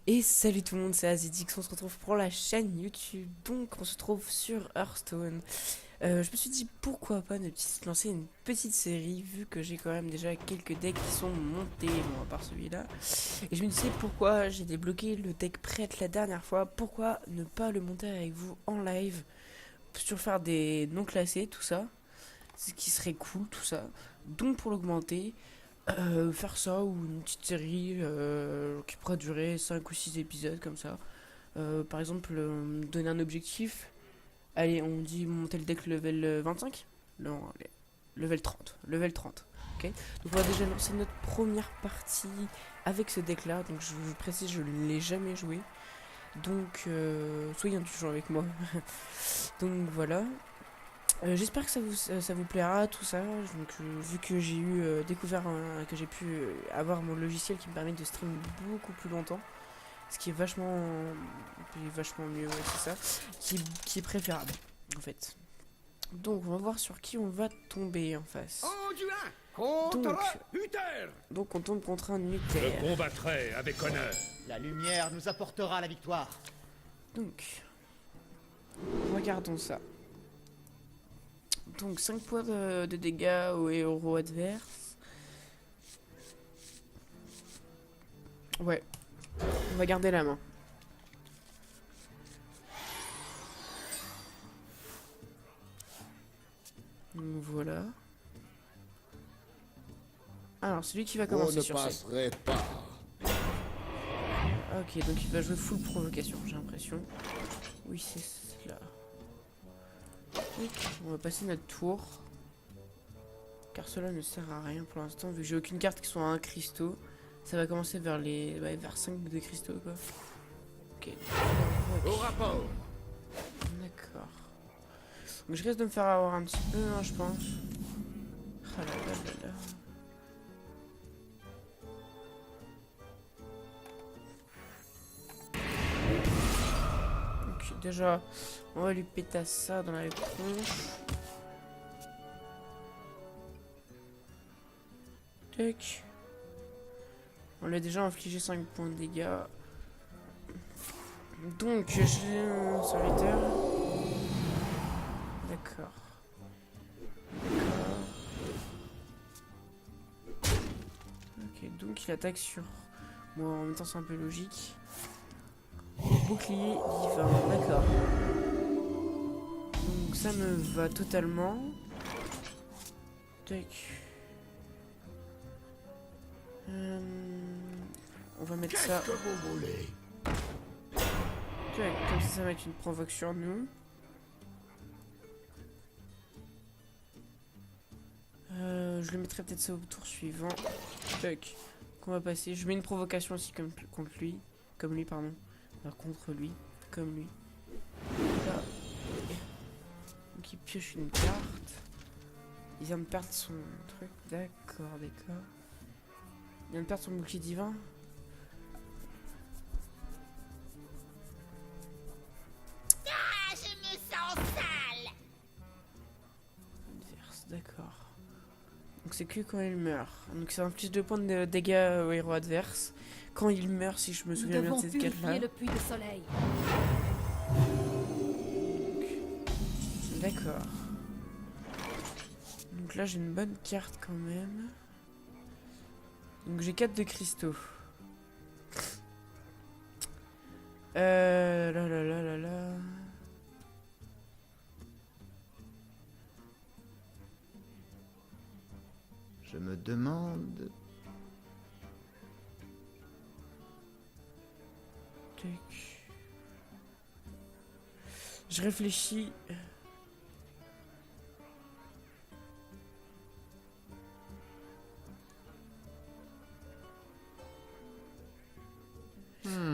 Et salut tout le monde, c'est Azidix, on se retrouve pour la chaîne YouTube, donc on se trouve sur Hearthstone. Je me suis dit pourquoi pas ne lancer une petite série, vu que j'ai quand même déjà quelques decks qui sont montés, bon à part celui-là. Et je me disais pourquoi j'ai débloqué le deck prête la dernière fois, pourquoi ne pas le monter avec vous en live, sur faire des non classés, tout ça, ce qui serait cool tout ça. Donc pour l'augmenter, faire ça ou une petite série qui pourrait durer 5 ou 6 épisodes comme ça. Par exemple, donner un objectif. Allez, on dit monter le deck level 25. Non, allez, level 30. Level 30. Ok. Donc on va déjà lancer notre première partie avec ce deck là. Donc je vous précise, je ne l'ai jamais joué. Donc soyez indulgents avec moi. Donc voilà. J'espère que ça vous plaira tout ça. Donc, vu que j'ai eu découvert que j'ai pu avoir mon logiciel qui me permet de stream beaucoup plus longtemps, ce qui est vachement mieux, ouais, c'est ça, qui est préférable en fait. Donc on va voir sur qui on va tomber en face. Donc, donc on tombe contre un Je Uther. combattrai avec honneur. La lumière nous apportera la victoire. Donc regardons ça. Donc 5 points de dégâts au héros adverse. Ouais, on va garder la main. Donc voilà. Alors c'est lui qui va commencer sur ça. Pas. Ok, donc il va jouer full provocation, j'ai l'impression. Oui, c'est cela. On va passer notre tour. Car cela ne sert à rien pour l'instant, vu que j'ai aucune carte qui soit à 1 cristaux. Ça va commencer vers les. Ouais, vers 5 de cristaux quoi. Ok. Au rapport. D'accord. Donc je risque de me faire avoir un petit peu, hein, je pense. Ah là là là là. Ok, déjà, on va lui péter ça dans la tronche. Tac. On lui a déjà infligé 5 points de dégâts. Donc, j'ai un serviteur. D'accord. D'accord. Ok, donc il attaque sur moi. En même temps, c'est un peu logique. Bouclier divin. D'accord. Donc, ça me va totalement. Tac. On va mettre ça. Que vous voulez? Tac, comme ça va être une provoque sur nous. Je le mettrai peut-être ça au tour suivant. Tac. Qu'on va passer. Je mets une provocation aussi contre lui. Comme lui, pardon. Alors, contre lui. Comme lui. Là. Donc il pioche une carte. Il vient de perdre son truc. D'accord, d'accord. Il vient de perdre son bouclier divin. Ah, je me sens sale. Adverse, d'accord. Donc c'est que quand il meurt. Donc ça inflige 2 points de dégâts au héros adverse. Quand il meurt, si je me Nous souviens bien de devons cette carte-là. purifier le puits de soleil. D'accord. Donc là j'ai une bonne carte quand même. Donc j'ai 4 de cristaux. Là là là là là. Je me demande... Tac. Je réfléchis.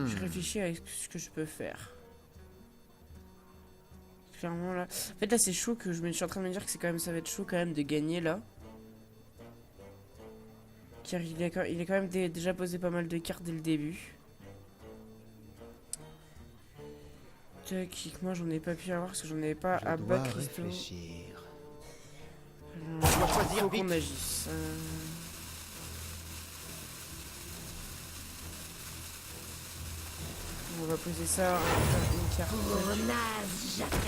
Je réfléchis à ce que je peux faire. Clairement là. En fait là c'est chaud que je suis en train de me dire que c'est quand même ça va être chaud quand même de gagner là. Car il est quand même déjà posé pas mal de cartes dès le début. Tac, moi j'en ai pas pu avoir parce que j'en avais pas à bas cristaux. réfléchir. Alors, Je dois choisir faut vite. qu'on agisse. On va poser ça, on va faire une carte. Pour naze, j'attaque.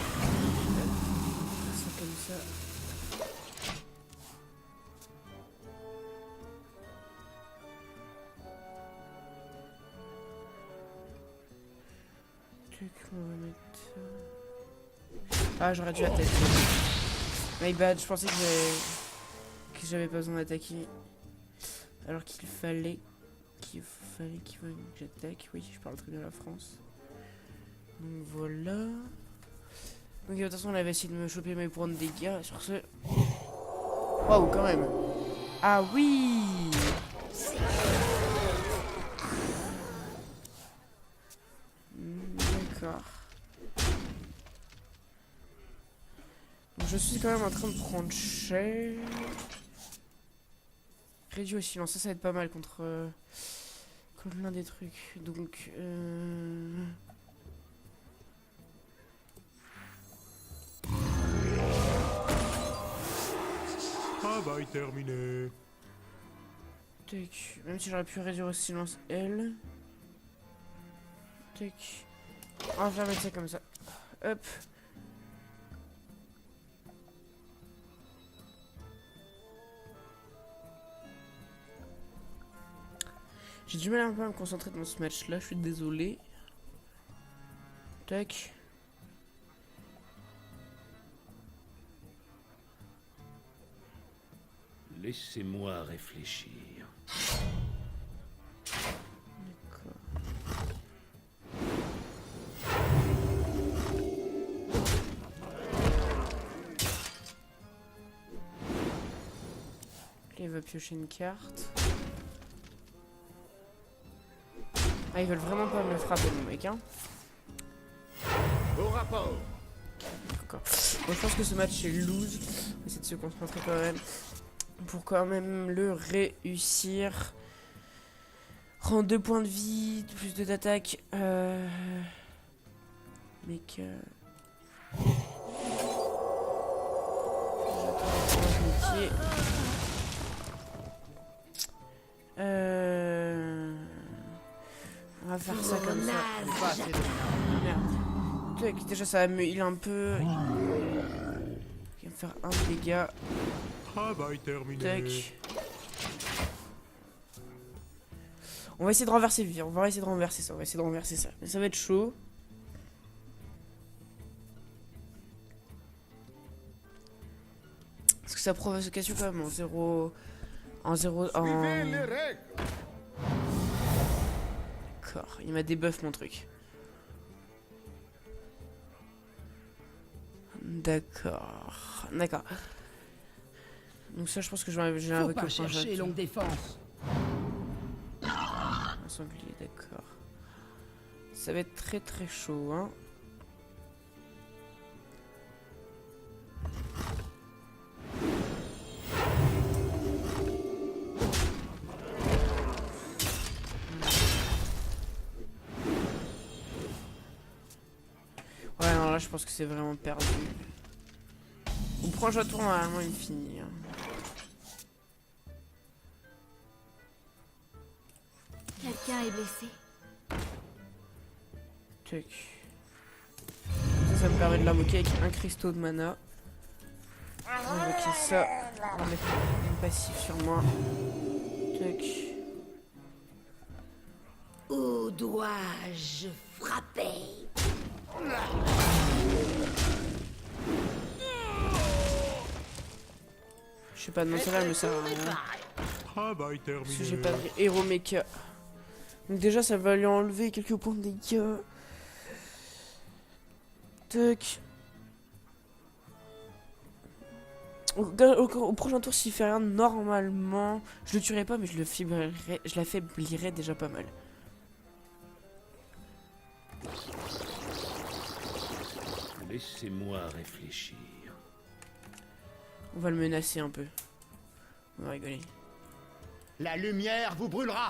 Ça comme ça. On va mettre ça. Ah, j'aurais dû attaquer. My bad, je pensais que j'avais pas besoin d'attaquer. Alors qu'il fallait que j'attaque. Oui, je parle très bien la France. Donc voilà. Donc de toute façon, on avait essayé de me choper mes points de dégâts. Sur ce. Waouh, quand même. Ah oui! D'accord. Donc je suis quand même en train de prendre cher. Réduit au silence, ça va être pas mal contre l'un des trucs. Donc Travail terminé. tac. Même si j'aurais pu réduire au silence elle. Tac. On va mettre ça comme ça. Hop. J'ai du mal un peu à me concentrer dans ce match là, je suis désolé. Tac. Laissez-moi réfléchir. D'accord. Là, il va piocher une carte. Ah, ils veulent vraiment pas me frapper, mon mec, hein. Au rapport. D'accord. Bon, je pense que ce match est lose. On va essayer de se concentrer quand même. Pour quand même le réussir. Rend 2 points de vie, plus 2 d'attaque. Mec. On va faire ça comme ça. Pas assez de- Merde. Tac, déjà ça va me heal un peu. Il va me faire un dégât. Travail terminé. Tac. On va essayer de renverser le on va essayer de renverser ça, on va essayer de renverser ça. Mais ça va être chaud. Parce que ça provocation quand même en 0. En 0. Suivez les règles. D'accord, il m'a débuff mon truc. D'accord. D'accord. Donc ça je pense que je vais Faut invoquer pas au prochain chercher tour. longue défense. Un sanglier, d'accord. Ça va être très très chaud, hein. Ouais, non, là je pense que c'est vraiment perdu. Au prochain tour, normalement, il finit. Hein. Quelqu'un est blessé. Tac. Ça me permet de l'invoquer avec un cristaux de mana. On va invoquer ça. On va mettre une passive sur moi. Tac. Où dois-je frapper? Je sais pas, non, ça là me sert à rien. Travail Parce terminé. que j'ai pas de héros mecha. Donc déjà ça va lui enlever quelques points de dégâts. Tac. Au prochain tour, s'il fait rien, normalement, je le tuerai pas, mais je l'affaiblirai déjà pas mal. Laissez-moi réfléchir. On va le menacer un peu. On va rigoler. La lumière vous brûlera.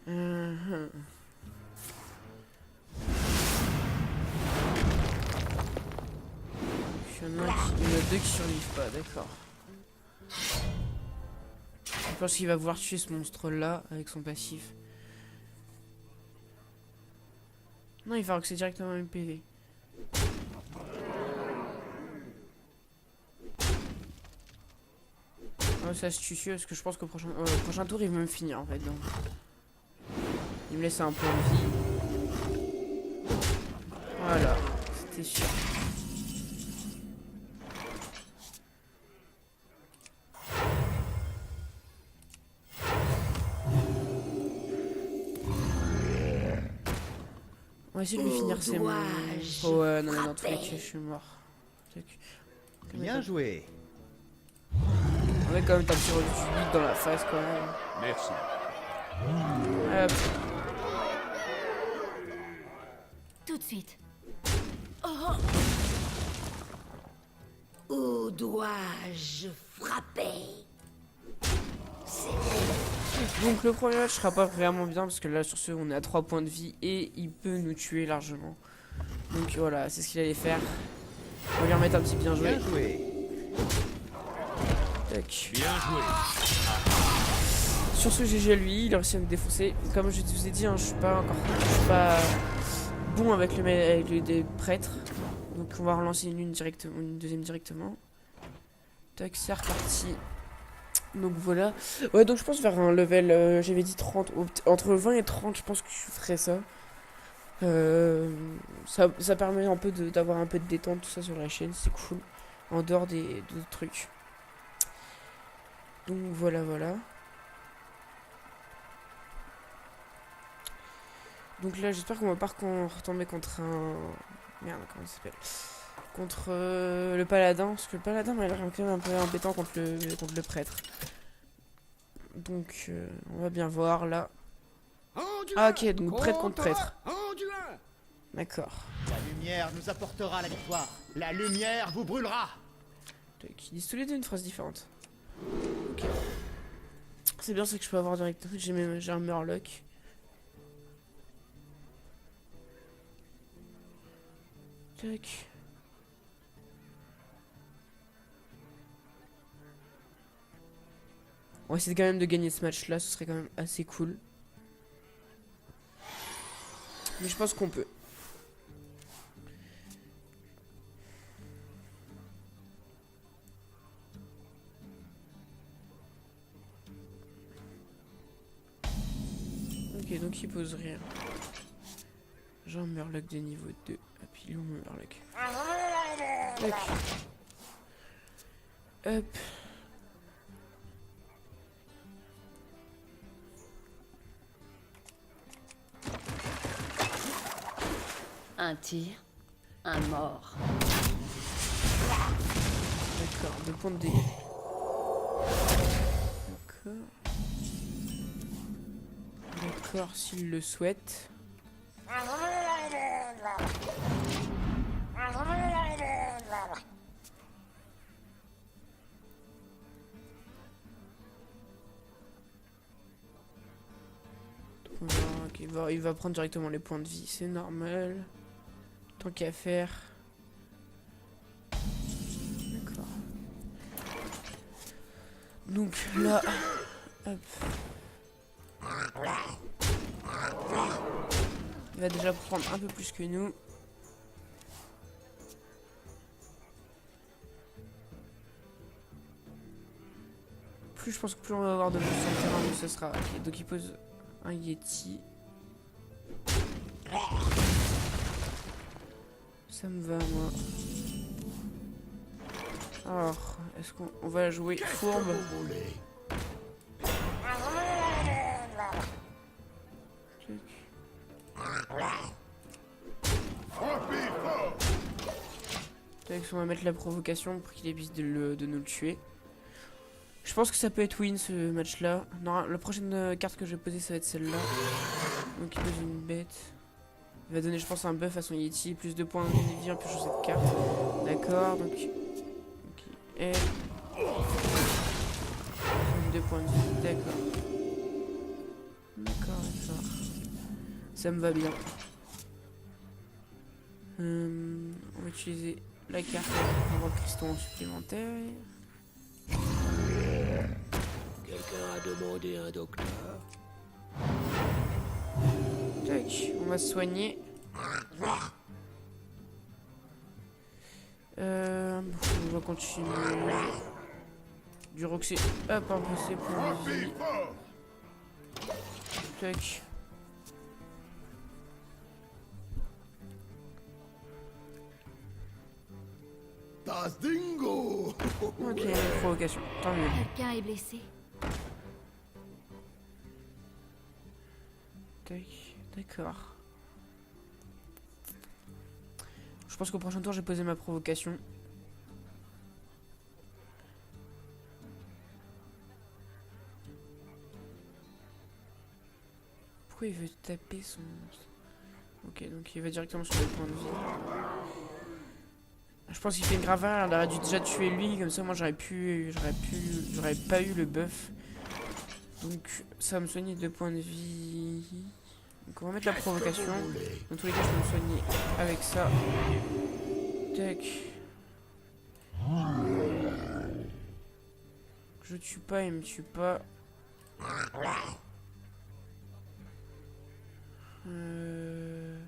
Mhm. Il y en a deux qui survivent pas, d'accord. Je pense qu'il va vouloir tuer ce monstre-là avec son passif. Non, il va accéder directement à MPV. Oh, c'est astucieux parce que je pense qu'au prochain tour, il va me finir en fait. Donc. Il me laisse un point de vie. Voilà, c'était sûr. On va essayer de lui finir ses mots. Oh ouais, non mais dans tous les cas, je suis mort. Bien joué. On va quand même taper sur du 8 dans la face quand même. Merci. Hop. Tout de suite. Où dois-je frapper? Donc le premier match sera pas vraiment bien parce que là sur ce on est à 3 points de vie et il peut nous tuer largement. Donc voilà, c'est ce qu'il allait faire. On va lui remettre un petit bien joué. Bien joué. Tac. Bien joué. Sur ce GG à lui, il a réussi à me défoncer. Comme je vous ai dit, hein, je suis pas bon avec des prêtres. Donc on va relancer une deuxième directement. Tac, c'est reparti. Donc voilà. Ouais, donc je pense vers un level, j'avais dit 30, entre 20 et 30, je pense que je ferais ça. Ça permet un peu d'avoir un peu de détente, tout ça sur la chaîne, c'est cool. En dehors des trucs. Donc voilà. Donc là, j'espère qu'on va pas retomber contre un... Merde, comment il s'appelle? Contre le paladin, parce que le paladin m'a l'air quand même un peu embêtant contre le prêtre. Donc on va bien voir là. Ah ok, donc prêtre contre prêtre. D'accord. La lumière nous apportera la victoire. La lumière vous brûlera. Ils disent tous les deux une phrase différente. Ok. C'est bien, c'est que je peux avoir directement. J'ai un Murloc. Tac. On va essayer quand même de gagner ce match là, ce serait quand même assez cool. Mais je pense qu'on peut. Ok, donc il pose rien. J'ai un Murloc de niveau 2. Ah, puis il est où mon Murloc? Tac. Hop. Un tir, un mort. D'accord, 2 points de dégâts. D'accord. D'accord, s'il le souhaite. Ok, il va prendre directement les points de vie, c'est normal. Tant qu'à faire. D'accord. Donc là, hop. Il va déjà prendre un peu plus que nous. Plus je pense que plus on va avoir de monstres sur le terrain, mieux ce sera. Ok, donc il pose un Yeti. Ça me va, moi. Alors, est-ce qu'on va jouer fourbe? Tac, on va mettre la provocation pour qu'il évite de nous le tuer. Je pense que ça peut être win ce match là. Non, la prochaine carte que je vais poser ça va être celle-là. Donc il pose une bête. Il va donner je pense un buff à son Yeti. Plus de points de vie en plus sur cette carte. D'accord, donc... Et... 2 points de vie, d'accord. D'accord. Ça me va bien. On va utiliser la carte pour avoir le cristaux supplémentaire. Quelqu'un a demandé un docteur? Tac, on va se soigner. On va continuer. Du roxy. Hop, un peu c'est pour lui. Tac. Das Dingo! Ok, provocation. Tant mieux. Quelqu'un est blessé. Tac, d'accord. Je pense qu'au prochain tour, j'ai posé ma provocation. Pourquoi il veut taper son... Ok, donc il va directement sur le point de vie. Je pense qu'il fait une grave erreur, il aurait dû déjà tuer lui, comme ça moi j'aurais pas eu le buff. Donc ça va me soigner 2 points de vie. Donc on va mettre la provocation. Dans tous les cas je peux me soigner avec ça. Tac. Je tue pas, il me tue pas. Je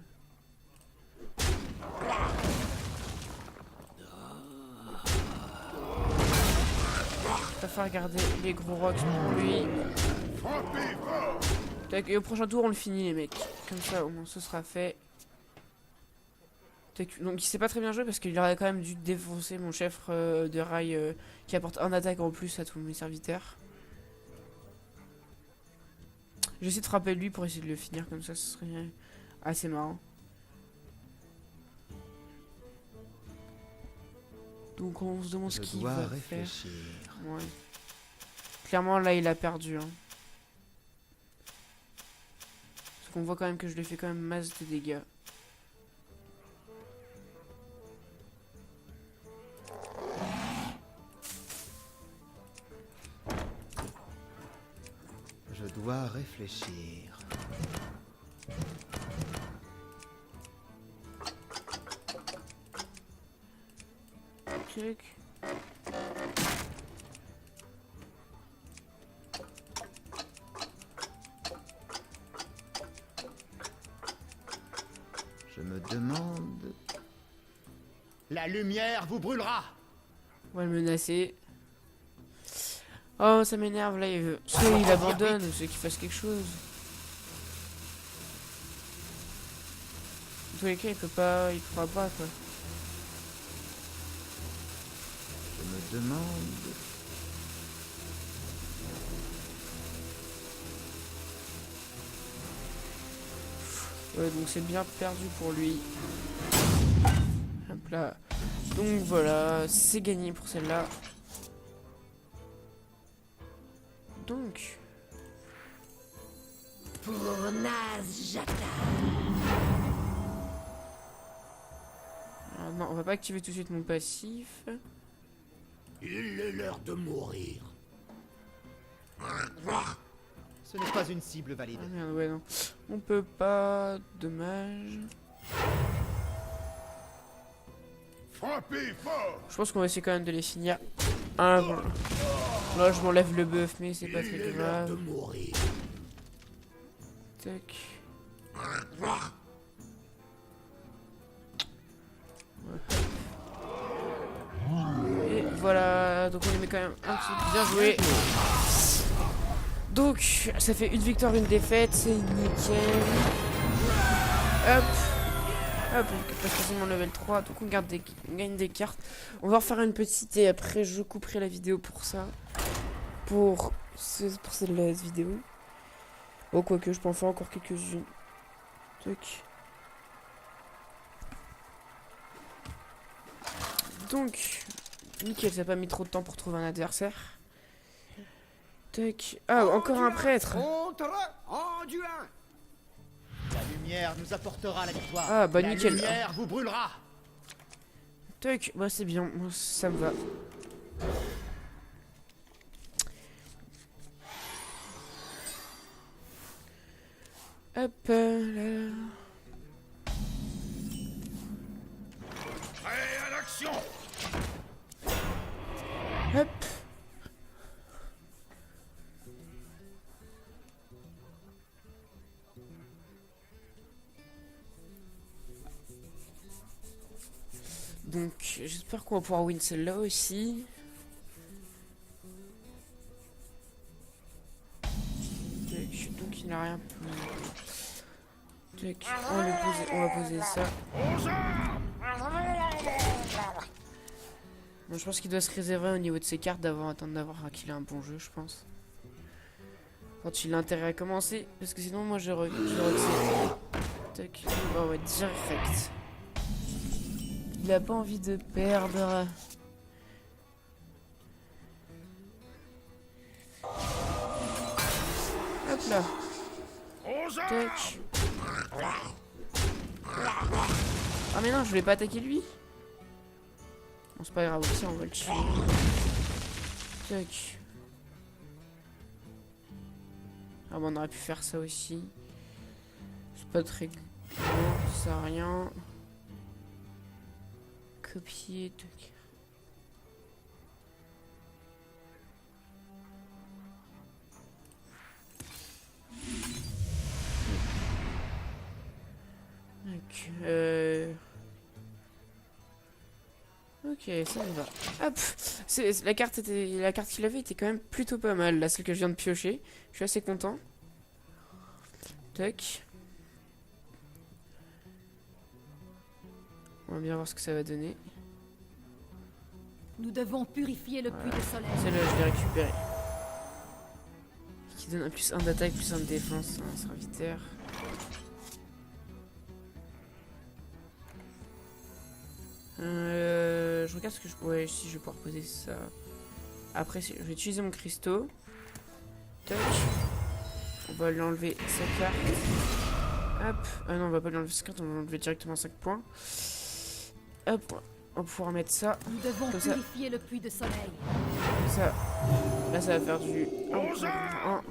préfère garder les gros rocks pour lui. Tac, et au prochain tour on le finit les mecs. Comme ça au moins ce sera fait. Tac, donc il s'est pas très bien joué parce qu'il aurait quand même dû défoncer mon chef de rail qui apporte un attaque en plus à tous mes serviteurs. J'essaie de frapper lui pour essayer de le finir comme ça, ce serait assez marrant. Donc on se demande ce qu'il va faire. Ouais. Clairement là il a perdu. Hein. Parce qu'on voit quand même que je lui fais quand même masse de dégâts. Je dois réfléchir. Check. Je me demande... La lumière vous brûlera. On va le menacer. Oh, ça m'énerve là, il veut. Soit il abandonne, ou c'est qu'il fasse quelque chose. Dans tous les cas, il pourra pas quoi. Je me demande... Ouais, donc c'est bien perdu pour lui. Hop là. Donc voilà, c'est gagné pour celle-là. Donc... Pour Nazjata. Ah non, on va pas activer tout de suite mon passif. Il est l'heure de mourir. Ce n'est pas une cible valide. Ah merde, ouais, non. On peut pas... Dommage. Frappez fort! Je pense qu'on va essayer quand même de les finir. Ah bon. Là, je m'enlève le buff, mais c'est pas Il très est l'heure de grave. mourir. Tac. Et voilà, donc on les met quand même un petit bien joué. Donc, ça fait une victoire, une défaite, c'est nickel. Hop. Hop, on passe facilement level 3, donc on gagne des cartes. On va refaire une petite et après je couperai la vidéo pour ça. Pour cette vidéo. Oh, quoique, je peux en faire encore quelques-unes. Tac. Donc, nickel, ça n'a pas mis trop de temps pour trouver un adversaire. Tac. Ah, encore un prêtre. La lumière nous apportera la victoire. Ah, bah la nickel. lumière vous brûlera. Tac, bah c'est bien, moi, ça me va. Hop là. Prêt à l'action! Hop. Donc j'espère qu'on va pouvoir win celle-là aussi. Tac, donc il n'a rien posé. Tac, on va poser ça. Bon, je pense qu'il doit se réserver au niveau de ses cartes attendre d'avoir qu'il ait un bon jeu, je pense. Quand il a intérêt à commencer, parce que sinon moi je tac, bon, ouais, direct. Il a pas envie de perdre. Hop là. Tac. Ah mais non, je voulais pas attaquer lui. Bon, c'est pas grave, aussi on va le tuer. Tac. Ah bon, on aurait pu faire ça aussi. C'est pas très grand, ça sert à rien. Copier, tac. Donc, ok, ça me va. Hop, la carte qu'il avait était quand même plutôt pas mal, là, celle que je viens de piocher. Je suis assez content. Tac. On va bien voir ce que ça va donner. Nous devons purifier le puits de soleil. Celle-là, je l'ai récupérée. Qui donne un plus 1 d'attaque, plus 1 de défense, un serviteur. Je regarde ce que je pourrais. Si je vais pouvoir poser ça. Après, je vais utiliser mon cristaux. Tac. On va lui enlever sa carte. Hop. Ah non, on va pas lui enlever sa carte, on va enlever directement 5 points. Hop. On va pouvoir mettre ça. Nous devons Comme ça. purifier le puits de soleil. Comme ça. Là, ça va faire du 1.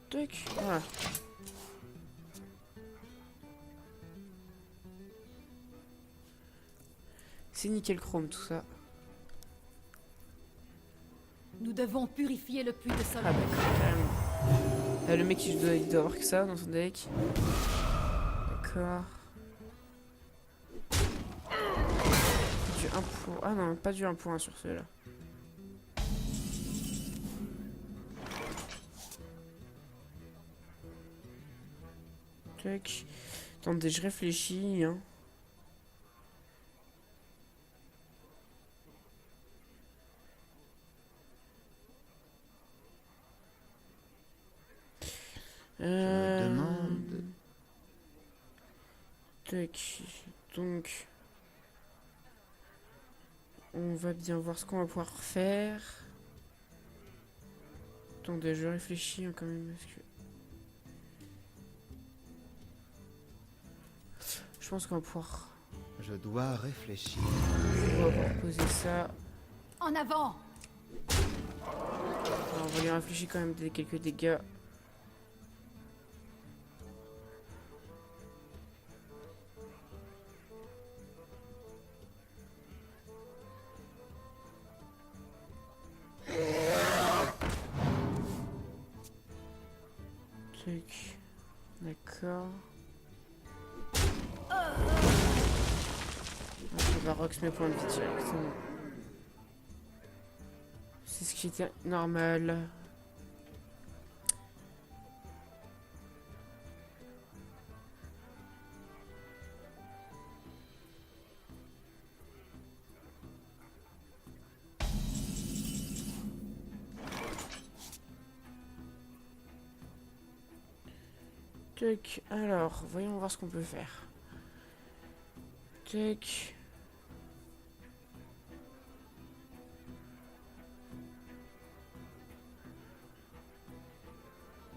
Tac. Voilà. C'est nickel chrome tout ça. Nous devons purifier le puits de soleil. Ah d'accord, carrément. Le mec il doit avoir que ça dans son deck. D'accord. Du 1 pour... Ah non, pas du 1 pour 1 sur ceux-là. Tac. Attendez, je réfléchis. Hein. Je me demande... Tac. Donc... On va bien voir ce qu'on va pouvoir faire. Attendez, je réfléchis hein, quand même. Parce que... Je pense qu'on va pouvoir... Je dois réfléchir. On va pouvoir poser ça. En avant! Alors, on va lui réfléchir quand même quelques dégâts. Tac. D'accord. Je vais rox mes points de vie directement. C'est ce qui était normal. Tac, alors, voyons voir ce qu'on peut faire. Tac.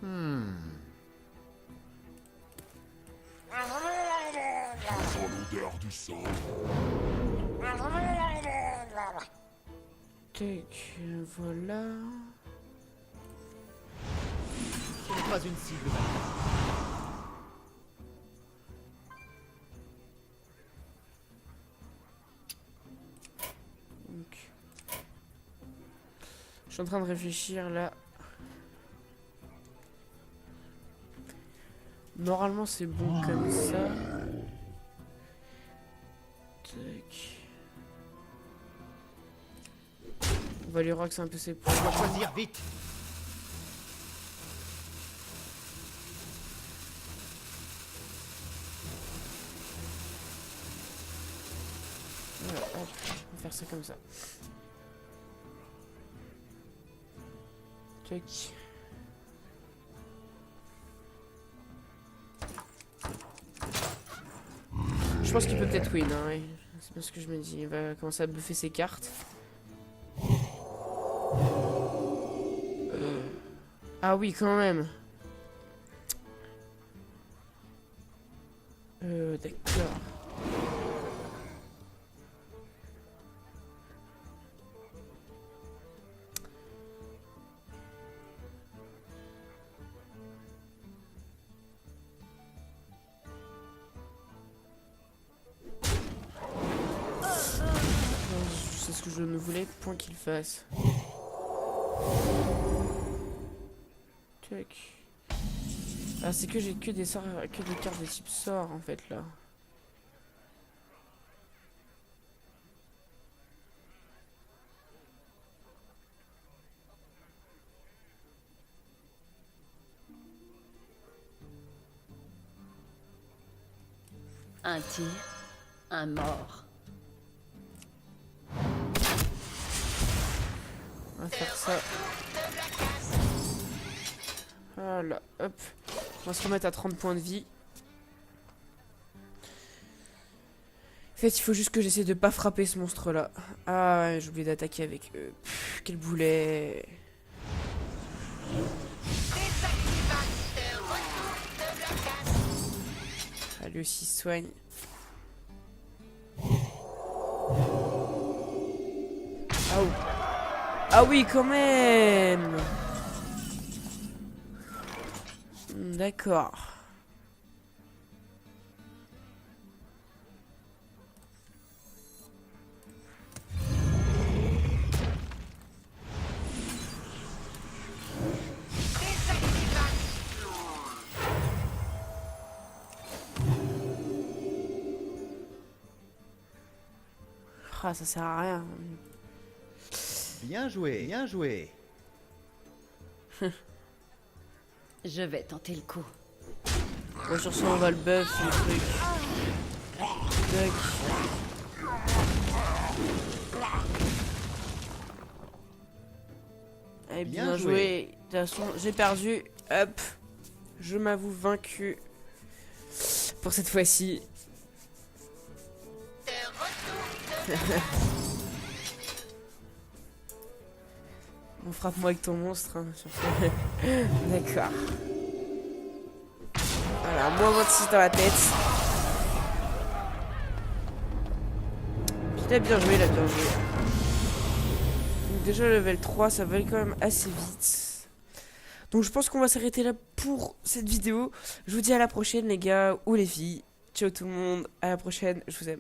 Dans l'odeur du sang. Tac, voilà. Ce n'est pas une cible. Donc, je suis en train de réfléchir là. Normalement c'est bon comme ça. On va lui rox un peu ses points. On doit choisir vite. Voilà, hop, on va faire ça comme ça. Check. Je pense qu'il peut peut-être win, hein, ouais. C'est bien ce que je me dis. Il va commencer à buffer ses cartes. Ah oui, quand même. D'accord. C'est ce que je ne voulais point qu'il fasse. Check. Ah, c'est que j'ai que des sorts, que des cartes de type sort en fait là. Un tir, un mort. On va faire ça. Voilà, hop. On va se remettre à 30 points de vie. En fait, il faut juste que j'essaie de pas frapper ce monstre-là. Ah ouais, j'ai oublié d'attaquer avec eux. Pff, quel boulet. Ah, lui aussi se soigne. Ah, oh. Ah oui, quand même. D'accord. Ah, ça sert à rien. Bien joué, bien joué. Je vais tenter le coup. Bon, sur ça, on va le buff, le truc. Tac. Allez, bien joué. De toute façon, j'ai perdu. Hop. Je m'avoue vaincu. Pour cette fois-ci. On frappe-moi avec ton monstre. Hein, sur ce. D'accord. Voilà, moins 26 dans la tête. Il a bien joué, il a bien joué. Donc déjà level 3, ça va aller quand même assez vite. Donc je pense qu'on va s'arrêter là pour cette vidéo. Je vous dis à la prochaine les gars ou les filles. Ciao tout le monde, à la prochaine, je vous aime.